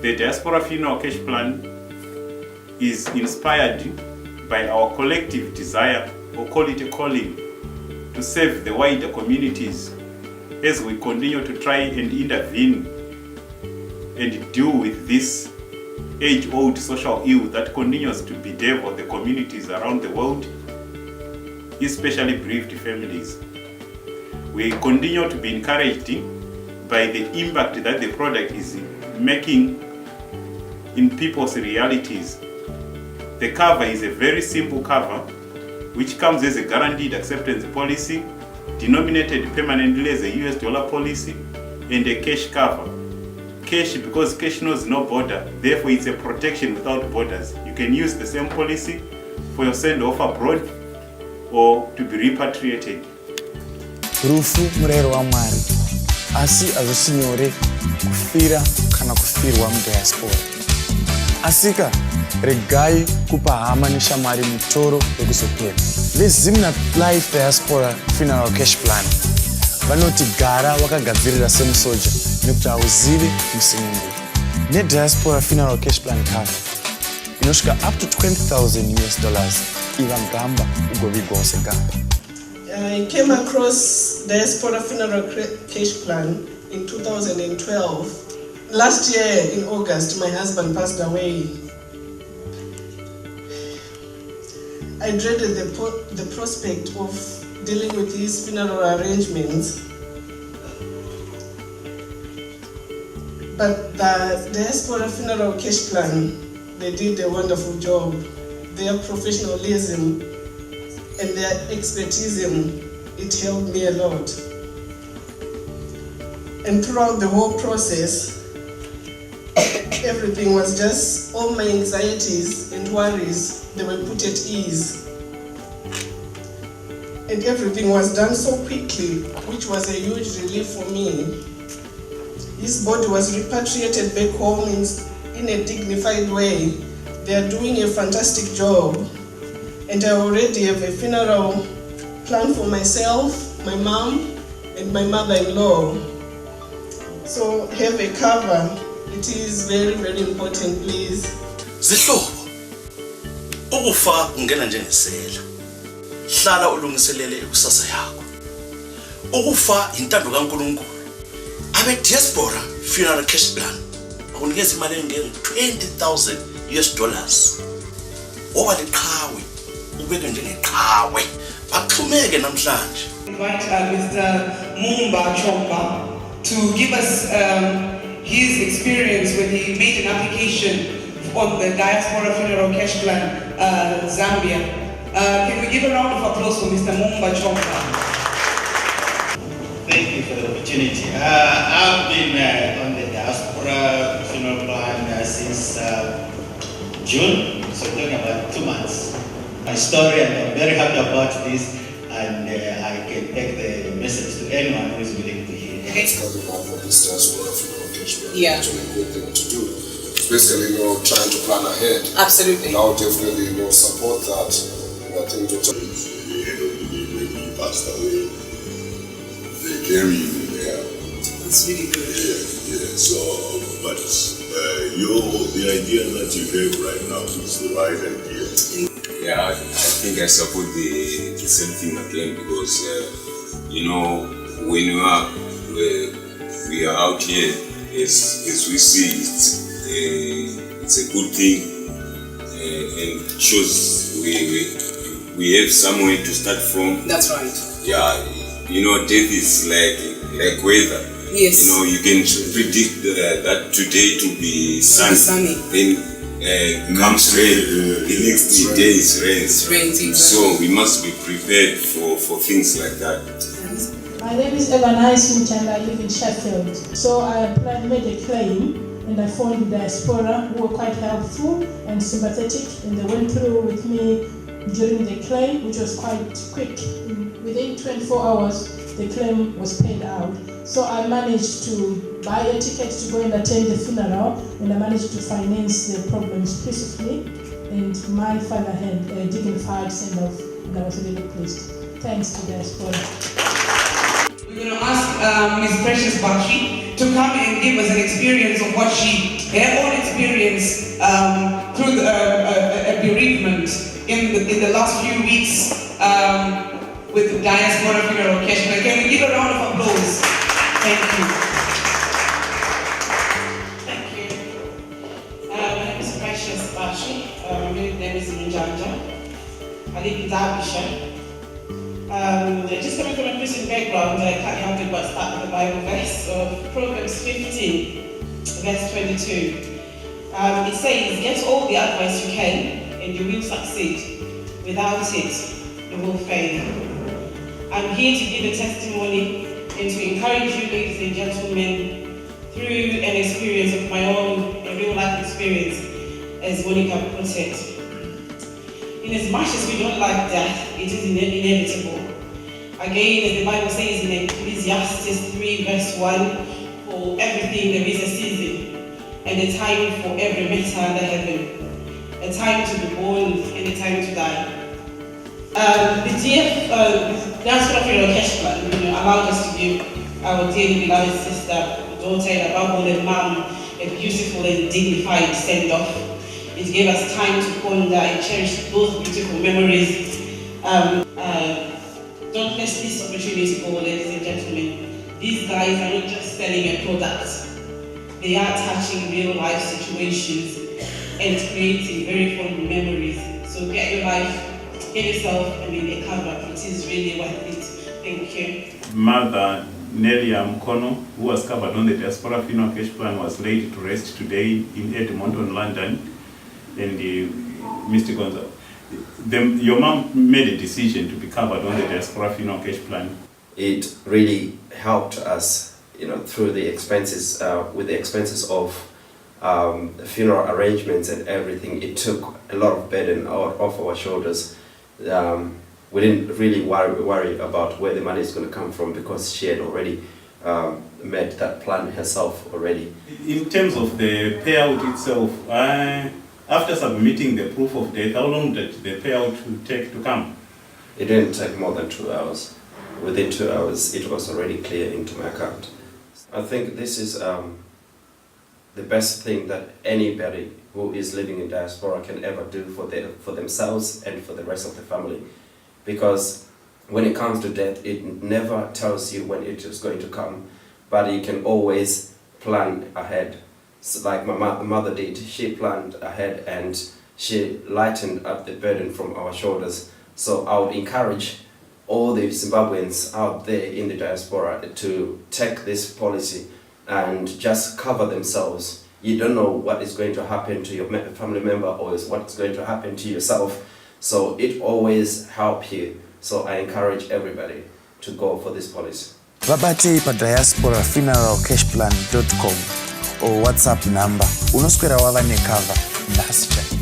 The Diaspora Funeral Cash Plan is inspired by our collective desire, or call it a calling, to serve the wider communities as we continue to try and intervene and deal with this age-old social ill that continues to bedevil the communities around the world, especially bereaved families. We continue to be encouraged by the impact that the product is making in people's realities. The cover is a very simple cover which comes as a guaranteed acceptance policy, denominated permanently as a US dollar policy, and a cash cover. Cash, because cash knows no border, therefore it's a protection without borders. You can use the same policy for your send off abroad or to be repatriated. Rufu murero wa Mwari, asi azosinyore kufira kana kufirwa mudiaspora. Asika regai kupa hama nishamari mutoro wekuzopera. VeZimna Life Diaspora Funeral Cash Plan vanoti gara wakagadzirira semusoja nekuti hauzivi musinyengeri. NeDiaspora Funeral Cash Plan cover inosvika up to $20,000 US dollars. Iva mgamba ugovigwawo segamba. I came across Diaspora Funeral Cash Plan in 2012. Last year in August, my husband passed away. I dreaded the prospect of dealing with these funeral arrangements. But the Diaspora Funeral Cash Plan, they did a wonderful job. Their professionalism and their expertise, it helped me a lot. And throughout the whole process, everything was just, all my anxieties and worries, they were put at ease. And everything was done so quickly, which was a huge relief for me. His body was repatriated back home in a dignified way. They are doing a fantastic job. And I already have a funeral plan for myself, my mom, and my mother-in-law. So have a cover. It is very, very important, please. Zihlobo, ukufa ungena njengesela. Hlala ulungiselele ikusasa yakho. Ukufa intando kaNkulunkulu. Abe Diaspora Funeral Cash Plan akunikeza imali engena $20,000 US dollars. Oba liqhawe, ubeke njengeqhawe. Baxhumeke namhlanje. Invite Mr. Mumba Chomba to give us his experience when he made an application on the Diaspora Funeral Cash Plan, Zambia. Can we give a round of applause for Mr. Mumba Chomba? Thank you for the opportunity. I've been on the Diaspora Funeral Plan since June, so we're talking about 2 months. My story, and I'm very happy about this, and I can take the message to anyone who is willing to hear. It's coming out for this Diaspora Funeral Cash Plan. Yeah. Actually, a good thing to do. Especially, trying to plan ahead. Absolutely. And I'll definitely, support that. And I think the end of the day, when he passed away, they carry him there. That's really good. Yeah. So, but the idea that you have right now is the right idea. Yeah, I think I support the same thing again because, when we are out here, as we see, it's a good thing and shows we have somewhere to start from. That's right. Yeah, death is like weather. Yes. You can predict that today to be sunny. Then comes rain, the next day is rain. Exactly. So we must be prepared for things like that. My name is Evanice and I live in Sheffield. So I made a claim and I phoned the Diaspora, who were quite helpful and sympathetic, and they went through with me during the claim, which was quite quick. Within 24 hours, the claim was paid out. So I managed to buy a ticket to go and attend the funeral, and I managed to finance the problems peacefully, and my father had a dignified send-off, and I was really pleased. Thanks to Diaspora. We're going to ask Ms. Precious Bakshi to come and give us an experience of what she her own experience through a bereavement in the last few weeks with the Diaspora Funeral Cash Plan. Can we give a round of applause? Thank you. Thank you. My name is Precious Bashi. My name is Njanja. I live in Derbyshire. Just coming from a Christian background, I can't help it but start with the Bible verse of Proverbs 15, verse 22. It says, "Get all the advice you can, and you will succeed. Without it, you will fail." I'm here to give a testimony and to encourage you, ladies and gentlemen, through an experience of my own, a real life experience, as Monica put it. In as much as we don't like death, it is inevitable. Again, as the Bible says in Ecclesiastes 3 verse 1, "For everything there is a season, and a time for every matter under heaven, a time to be born and a time to die." The Diaspora Funeral Cash Plan allowed us to give our dearly beloved sister, daughter, and above all the mom, a beautiful and dignified send-off. It gave us time to ponder and cherish those beautiful memories. Don't let this opportunity go, ladies and gentlemen. These guys are not just selling a product. They are touching real life situations and creating very fond memories. So get your life, get yourself, a cover. It is really worth it. Thank you. Mother Nelia Mkono, who was covered on the Diaspora Funeral Cash Plan, was laid to rest today in Edmonton, London. And Mr. Gonzo, your mom made a decision to be covered on the Diaspora Funeral Cash Plan. It really helped us, through the expenses, with the expenses of funeral arrangements and everything. It took a lot of burden out of our shoulders. We didn't really worry about where the money is going to come from, because she had already made that plan herself already. In terms of the payout itself, after submitting the proof of death, how long did the payout take to come? It didn't take more than 2 hours. Within 2 hours, it was already clear into my account. I think this is the best thing that anybody who is living in diaspora can ever do for themselves and for the rest of the family. Because when it comes to death, it never tells you when it is going to come, but you can always plan ahead. So like my mother did, she planned ahead and she lightened up the burden from our shoulders. So I would encourage all the Zimbabweans out there in the diaspora to take this policy and just cover themselves. You don't know what is going to happen to your family member or what's going to happen to yourself. So it always helps you. So I encourage everybody to go for this policy. Vabatei pa diasporafuneralcashplan.com or WhatsApp number unoswera wava nekava nhasi chai.